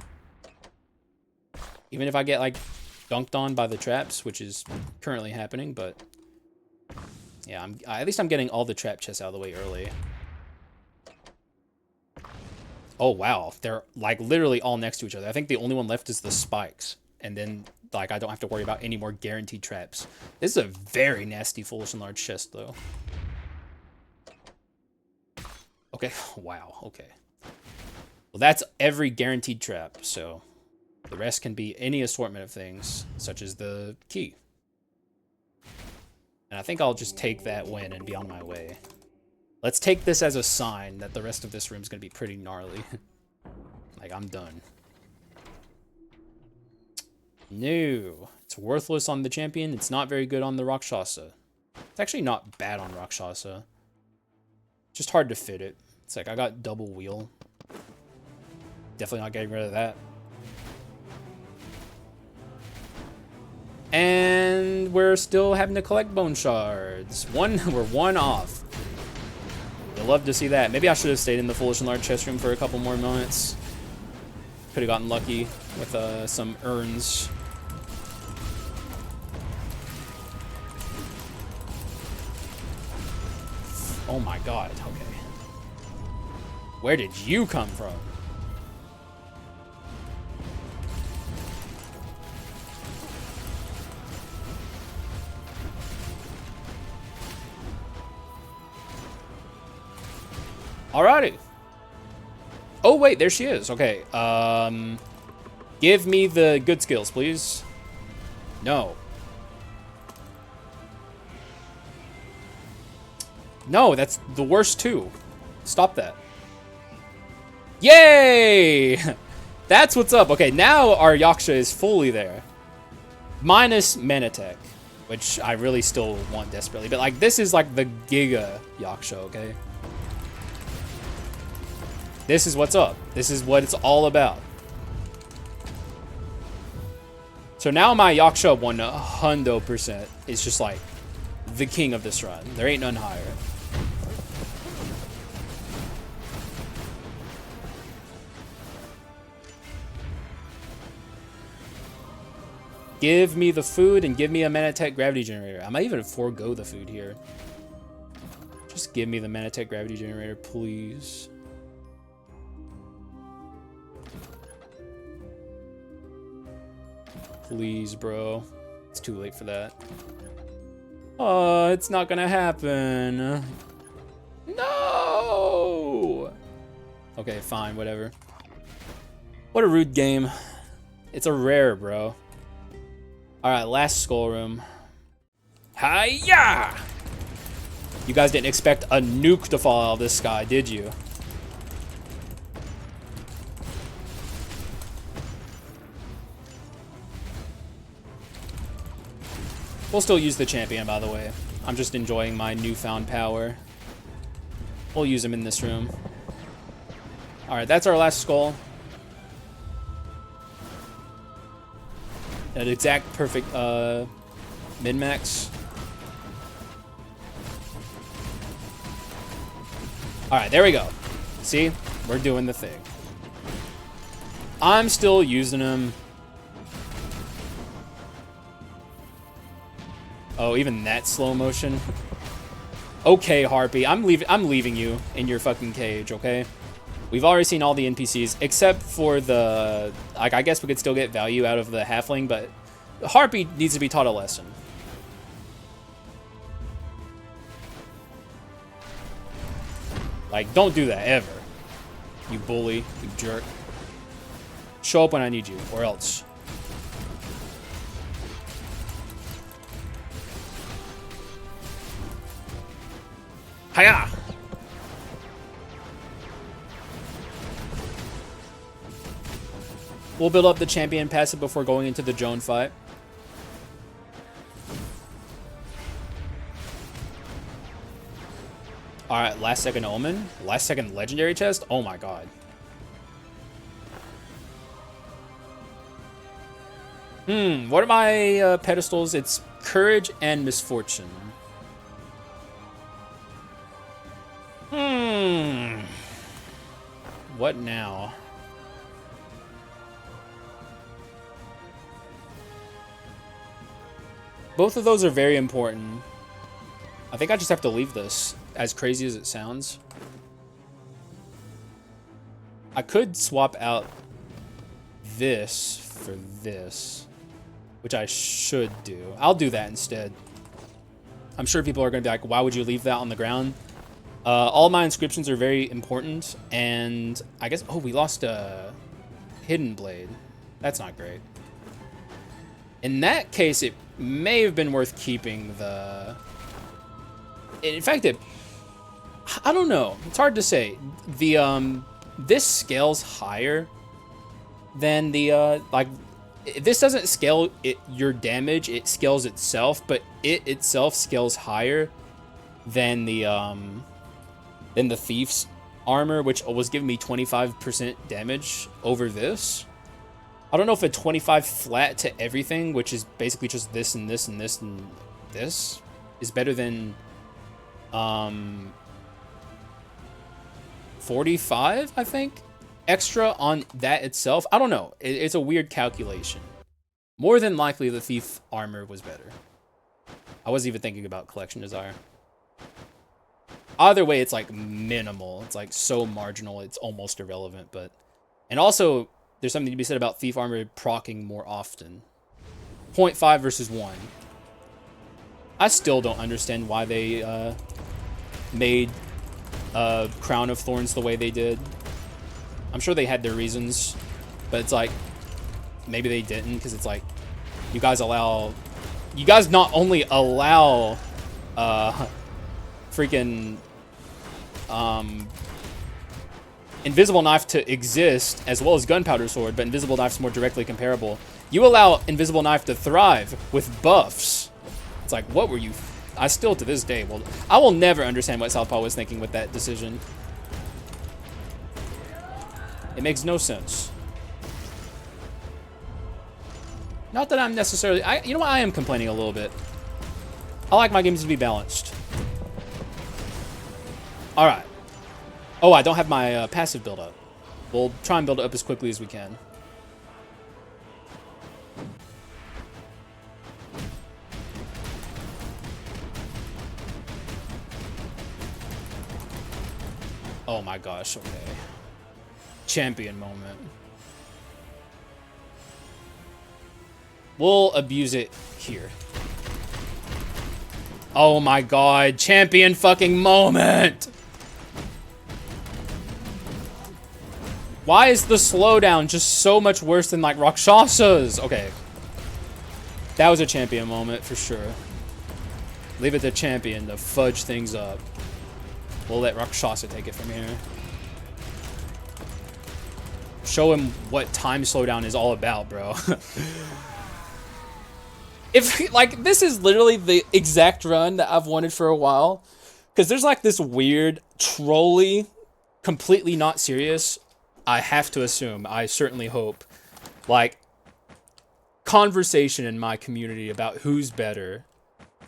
Even if I get, like, dunked on by the traps, which is currently happening, but... Yeah, at least I'm getting all the trap chests out of the way early. Oh, wow. They're, like, literally all next to each other. I think the only one left is the spikes. And then, like, I don't have to worry about any more guaranteed traps. This is a very nasty foolish and large chest, though. Okay. Wow. Okay. Well, that's every guaranteed trap, so... The rest can be any assortment of things, such as the key. And I think I'll just take that win and be on my way. Let's take this as a sign that the rest of this room is going to be pretty gnarly. Like, I'm done. No. It's worthless on the champion. It's not very good on the Rakshasa. It's actually not bad on Rakshasa. Just hard to fit it. It's like, I got double wheel. Definitely not getting rid of that. And we're still having to collect bone shards. We're one off. love to see that. Maybe I should have stayed in the Foolish and Large chest room for a couple more moments. Could have gotten lucky with some urns. Oh my god, okay. Where did you come from? Alrighty. Oh wait, there she is. Okay. Give me the good skills, please. No. No, that's the worst too. Stop that. Yay! That's what's up. Okay, now our Yaksha is fully there. Minus mana tech, which I really still want desperately. But like, this is like the Giga Yaksha, okay? This is what's up. This is what it's all about. So now my Yaksha 100% is just like the king of this run. There ain't none higher. Give me the food and give me a Manatech gravity generator. I might even forego the food here. Just give me the Manatech gravity generator, please. Please, bro. It's too late for that. Oh, it's not gonna happen. No! Okay, fine, whatever. What a rude game. It's a rare, bro. Alright, last skull room. Hiya! You guys didn't expect a nuke to fall out of the sky, did you? We'll still use the champion, by the way. I'm just enjoying my newfound power. We'll use him in this room. Alright, that's our last skull. An exact perfect min-max. Alright, there we go. See? We're doing the thing. I'm still using him. Oh, even that slow motion. Okay, Harpy, I'm leaving you in your fucking cage, okay? We've already seen all the NPCs, except for the... Like, I guess we could still get value out of the halfling, but Harpy needs to be taught a lesson. Like, don't do that, ever. You bully, you jerk. Show up when I need you, or else. Hiya! We'll build up the champion passive before going into the Joan fight. Alright, last second omen. Last second legendary chest. Oh my god. What are my pedestals? It's courage and misfortune. What now? Both of those are very important. I think I just have to leave this, as crazy as it sounds. I could swap out this for this, which I should do. I'll do that instead. I'm sure people are going to be like, why would you leave that on the ground? All my inscriptions are very important, and I guess... Oh, we lost a hidden blade. That's not great. In that case, it may have been worth keeping the... In fact, I don't know. It's hard to say. The this scales higher than the like. This doesn't scale your damage. It scales itself, but it itself scales higher than the thief's armor, which was giving me 25% damage over this. I don't know if a 25 flat to everything, which is basically just this and this and this and this, is better than 45, I think, extra on that itself. I don't know. It's a weird calculation. More than likely, the thief armor was better. I wasn't even thinking about collection desire. Either way, it's like minimal. It's like so marginal, it's almost irrelevant. But, and also, there's something to be said about thief armor proccing more often. 0.5 versus 1. I still don't understand why they made Crown of Thorns the way they did. I'm sure they had their reasons, but it's like, maybe they didn't, because it's like, you guys not only allow freaking invisible knife to exist as well as gunpowder sword, but invisible knife's more directly comparable. You allow invisible knife to thrive with buffs. It's like, what were you? I still to this day I will never understand what Southpaw was thinking with that decision. It makes no sense. Not that I'm necessarily, you know what, I am complaining a little bit. I like my games to be balanced. All right. Oh, I don't have my passive build up. We'll try and build it up as quickly as we can. Oh my gosh, okay. Champion moment. We'll abuse it here. Oh my god, champion fucking moment! Why is the slowdown just so much worse than like Rakshasa's? Okay. That was a champion moment for sure. Leave it to champion to fudge things up. We'll let Rakshasa take it from here. Show him what time slowdown is all about, bro. If, like, this is literally the exact run that I've wanted for a while. Because there's, like, this weird, trolly, completely not serious, I have to assume, I certainly hope, like, conversation in my community about who's better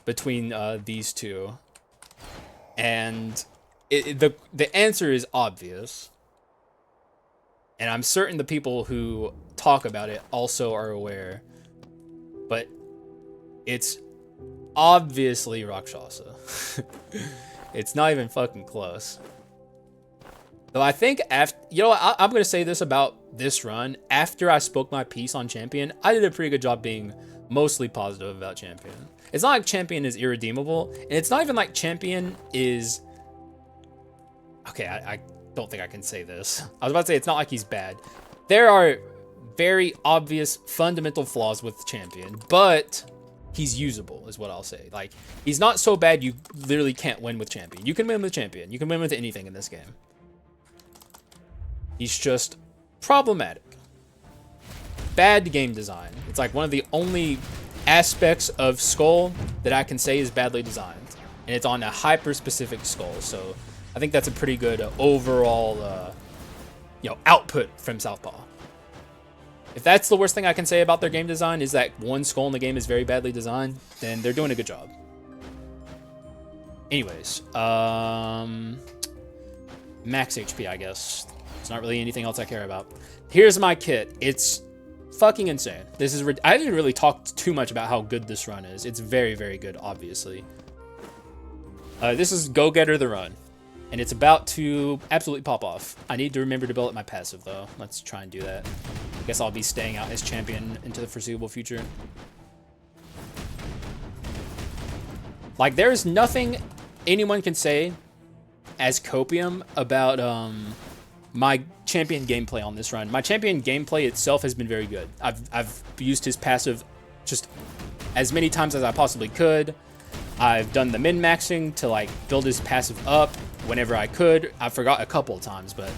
between these two. And the answer is obvious. And I'm certain the people who talk about it also are aware. But it's obviously Rakshasa. It's not even fucking close. Though I think after, you know what, I'm going to say this about this run. After I spoke my piece on Champion, I did a pretty good job being mostly positive about Champion. It's not like Champion is irredeemable. And it's not even like Champion is... Okay, I don't think I can say this. I was about to say it's not like he's bad. There are very obvious fundamental flaws with Champion, but he's usable is what I'll say. Like, he's not so bad you literally can't win with Champion. You can win with Champion. You can win with anything in this game. He's just problematic. Bad game design. It's like one of the only aspects of Skul that I can say is badly designed. And it's on a hyper-specific Skul, so I think that's a pretty good overall output from Southpaw. If that's the worst thing I can say about their game design is that one Skul in the game is very badly designed, then they're doing a good job. Anyways, max HP, I guess. It's not really anything else I care about. Here's my kit. It's fucking insane. This is I didn't really talk too much about how good this run is. It's very, very good, obviously. This is Go Getter the run. And it's about to absolutely pop off. I need to remember to build up my passive, though. Let's try and do that. I guess I'll be staying out as champion into the foreseeable future. Like, there's nothing anyone can say as copium about my champion gameplay on this run. My champion gameplay itself has been very good. I've used his passive just as many times as I possibly could. I've done the min-maxing to, like, build his passive up whenever I could. I forgot a couple of times, but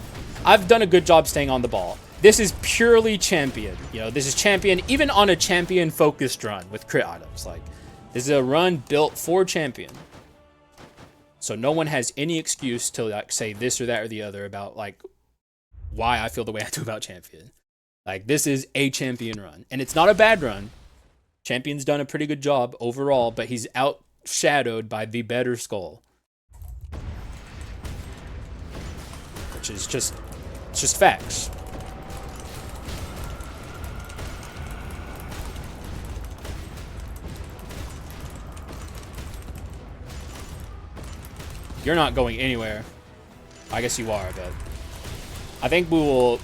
I've done a good job staying on the ball. This is purely champion. You know, this is champion, even on a champion-focused run with crit items. Like, this is a run built for champion. So no one has any excuse to, like, say this or that or the other about, like, why I feel the way I do about champion. Like, this is a champion run. And it's not a bad run. Champion's done a pretty good job overall, but he's outshadowed by the better Skul. which is just, it's just facts. You're not going anywhere. I guess you are, but I think we will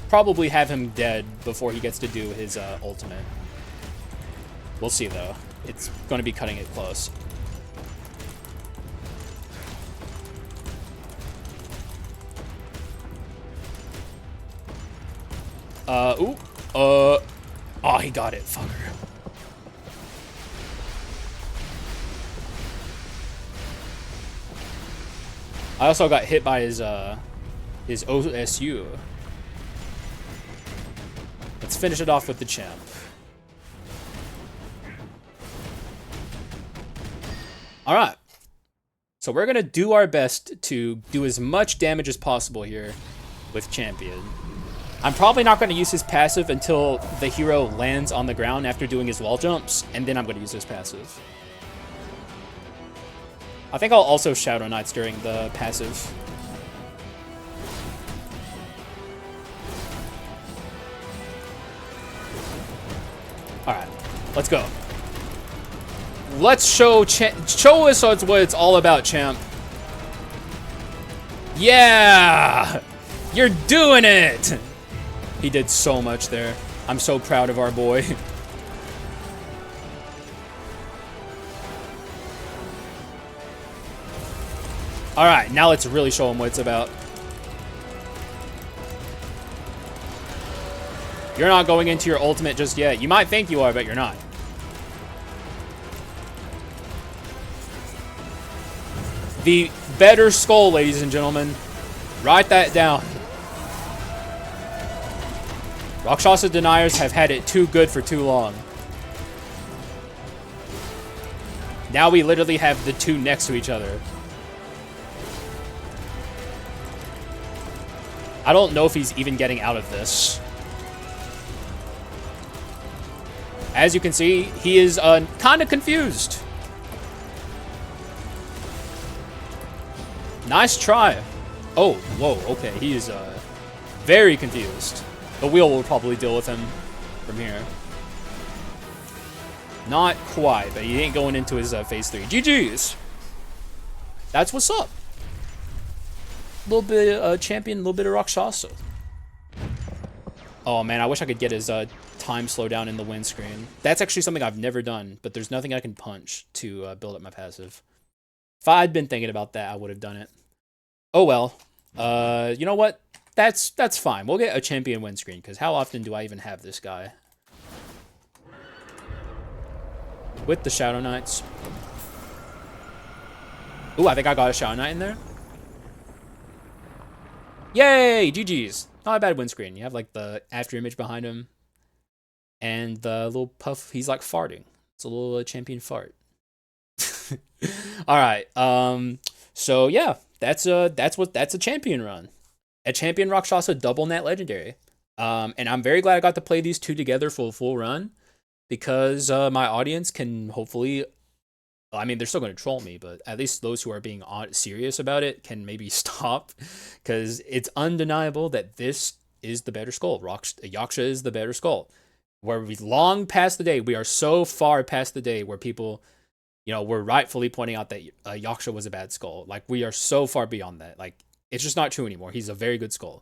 probably have him dead before he gets to do his ultimate. We'll see, though. It's going to be cutting it close. Oh, he got it, fucker. I also got hit by his OSU. Let's finish it off with the champ. All right. So we're going to do our best to do as much damage as possible here with Champion. I'm probably not going to use his passive until the hero lands on the ground after doing his wall jumps, and then I'm going to use his passive. I think I'll also Shadow Knights during the passive. Alright, let's go. Let's show us what it's all about, champ. Yeah! You're doing it! He did so much there. I'm so proud of our boy. Alright, now let's really show him what it's about. You're not going into your ultimate just yet. You might think you are, but you're not. The better Skul, ladies and gentlemen. Write that down. Rakshasa deniers have had it too good for too long. Now we literally have the two next to each other. I don't know if he's even getting out of this. As you can see, he is kind of confused. Nice try. Oh, whoa, okay. He is very confused. The wheel will probably deal with him from here. Not quite, but he ain't going into his phase 3. GG's. That's what's up. A little bit of Champion, a little bit of Rakshasa. Oh man, I wish I could get his time slowdown in the windscreen. That's actually something I've never done, but there's nothing I can punch to build up my passive. If I'd been thinking about that, I would have done it. Oh well. You know what? That's fine. We'll get a Champion windscreen, because how often do I even have this guy? With the Shadow Knights. Ooh, I think I got a Shadow Knight in there. Yay! GG's. Not a bad windscreen. You have like the after image behind him. And the little puff, he's like farting. It's a little Champion fart. Alright. So yeah, that's a Champion run. A Champion Rakshasa double net legendary. And I'm very glad I got to play these two together for a full run. Because my audience can hopefully, I mean, they're still going to troll me, but at least those who are being serious about it can maybe stop. Because it's undeniable that this is the better Skul. Yaksha is the better Skul. Where we've long past the day, we are so far past the day where people, you know, were rightfully pointing out that Yaksha was a bad Skul. Like, we are so far beyond that. Like, it's just not true anymore. He's a very good Skul.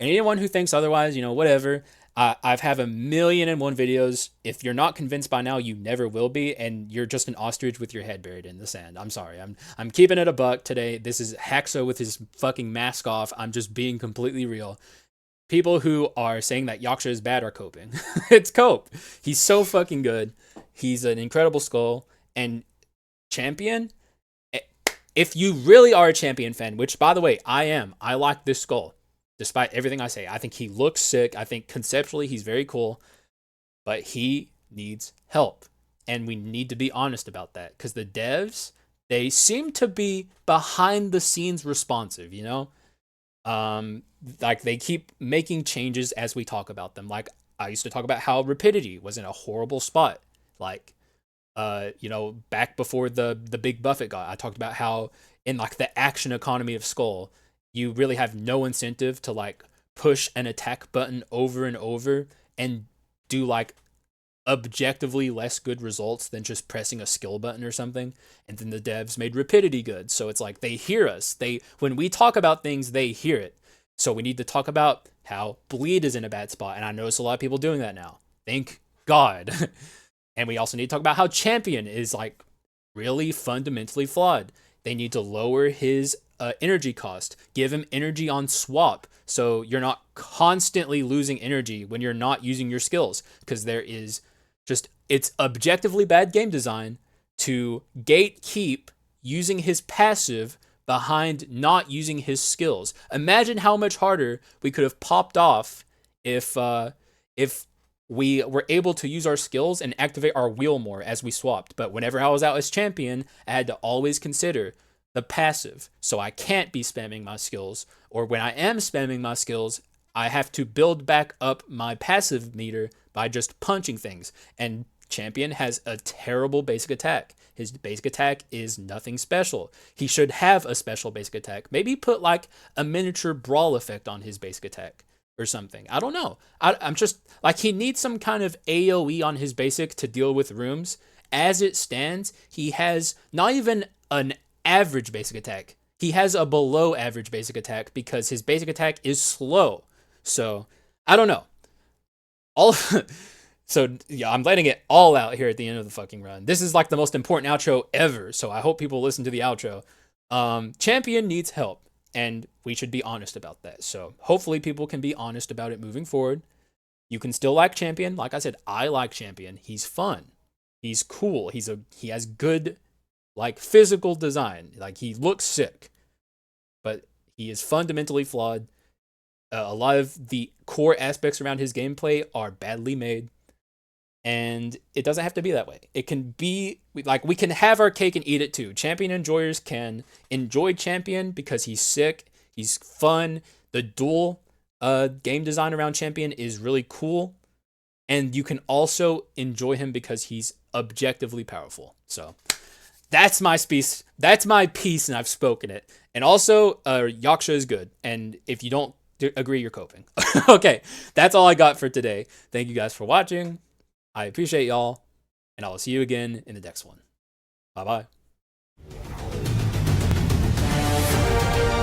And anyone who thinks otherwise, you know, whatever. I've have 1,000,001 videos. If you're not convinced by now, you never will be, and you're just an ostrich with your head buried in the sand. I'm sorry. I'm keeping it a buck today. This is Haxa with his fucking mask off. I'm just being completely real. People who are saying that Yaksha is bad are coping. It's cope. He's so fucking good. He's an incredible Skul. And Champion, if you really are a Champion fan, which by the way, I am. I like this Skul. Despite everything I say, I think he looks sick. I think conceptually he's very cool, but he needs help. And we need to be honest about that, because the devs, they seem to be behind the scenes responsive, you know? Like they keep making changes as we talk about them. Like I used to talk about how Rapidity was in a horrible spot. Like, you know, back before the big Buffett got, I talked about how in like the action economy of Skul, you really have no incentive to like push an attack button over and over and do like objectively less good results than just pressing a skill button or something. And then the devs made rapidity good, so it's like they hear us. They, when we talk about things, they hear it. So we need to talk about how bleed is in a bad spot, and I notice a lot of people doing that now, thank god. And we also need to talk about how champion is like really fundamentally flawed. They need to lower his energy cost, give him energy on swap, so you're not constantly losing energy when you're not using your skills, because there is just, it's objectively bad game design to gatekeep using his passive behind not using his skills. Imagine how much harder we could have popped off if we were able to use our skills and activate our wheel more as we swapped. But whenever I was out as champion, I had to always consider the passive, so I can't be spamming my skills, or when I am spamming my skills, I have to build back up my passive meter by just punching things. And champion has a terrible basic attack. His basic attack is nothing special. He should have a special basic attack. Maybe put like a miniature brawl effect on his basic attack or something. I don't know. I'm just like, he needs some kind of AoE on his basic to deal with rooms. As it stands, he has not even an average basic attack. He has a below average basic attack because his basic attack is slow. So I don't know. All so yeah, I'm letting it all out here at the end of the fucking run. This is like the most important outro ever, so I hope people listen to the outro. Champion needs help, and we should be honest about that. So hopefully people can be honest about it moving forward. You can still like champion. Like I said, I like champion. He's fun. He's cool. He has good like physical design. Like he looks sick, but he is fundamentally flawed. A lot of the core aspects around his gameplay are badly made, and it doesn't have to be that way. It can be like, we can have our cake and eat it too. Champion enjoyers can enjoy champion because he's sick, he's fun. The dual game design around champion is really cool, and you can also enjoy him because he's objectively powerful. So that's my piece. That's my piece, and I've spoken it. And also, Yaksha is good, and if you don't agree, you're coping. Okay, that's all I got for today. Thank you guys for watching. I appreciate y'all, and I will see you again in the next one. Bye bye.